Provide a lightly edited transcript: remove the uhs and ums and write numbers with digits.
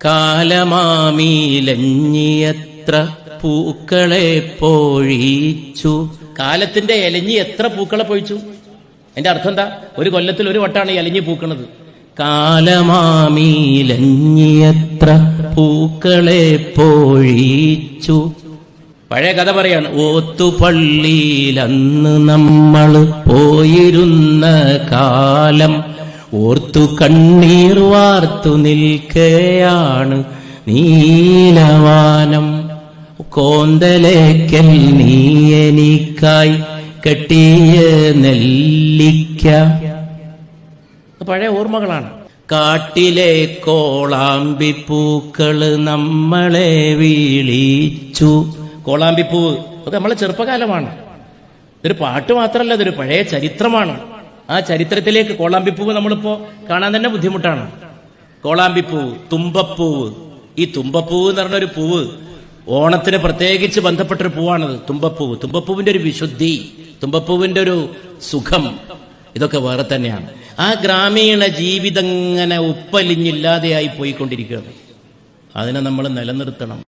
കാലമാമീലഞ്ഞിയത്ര പൂക്കളെ പൊഴിച്ചു. കാലത്തിന്റെ എലഞ്ഞി എത്ര പൂക്കളെ പൊഴിച്ചു? അതിന്റെ അർത്ഥം എന്താ? ഒരു കൊല്ലത്തിൽ ഒരു വട്ടാണ് ഈ എലഞ്ഞി പൂക്കണത്. കാലമാമീലഞ്ഞിയത്ര പൂക്കളെ പൊഴിച്ചു. പഴയ കഥ പറയാണ്. ഓത്തുപള്ളിയിൽ അന്ന് നമ്മൾ പോയിരുന്ന കാലം ഓർത്തു കണ്ണീർ വാർത്തു നിൽക്കയാണ് നീലവാനം. കോന്തലേക്കൽ നീ എനിക്കായി കെട്ടിയ നെല്ലിക്ക. പഴയ ഓർമ്മകളാണ്. കാട്ടിലെ കോളാമ്പിപ്പൂക്കള് നമ്മളെ വിളിച്ചു. കോളാമ്പിപ്പൂവ് അത് നമ്മളെ ചെറുപ്പകാലമാണ്. ഇതൊരു പാട്ട് മാത്രമല്ല, ഇതൊരു പഴയ ചരിത്രമാണ്. ആ ചരിത്രത്തിലേക്ക് കോളാമ്പിപ്പൂവ് നമ്മളിപ്പോ കാണാൻ തന്നെ ബുദ്ധിമുട്ടാണ്. കോളാമ്പിപ്പൂവ്, തുമ്പപ്പൂവ്. ഈ തുമ്പപ്പൂവ് എന്ന് പറഞ്ഞൊരു പൂവ് ഓണത്തിന് പ്രത്യേകിച്ച് ബന്ധപ്പെട്ടൊരു പൂവാണത്. തുമ്പപ്പൂവ്, തുമ്പപ്പൂവിന്റെ ഒരു വിശുദ്ധി, തുമ്പപ്പൂവിന്റെ ഒരു സുഖം, ഇതൊക്കെ വേറെ തന്നെയാണ്. ആ ഗ്രാമീണ ജീവിതം ഇങ്ങനെ ഉപ്പലിഞ്ഞില്ലാതെയായി പോയിക്കൊണ്ടിരിക്കുകയാണ്. അതിനെ നമ്മൾ നിലനിർത്തണം.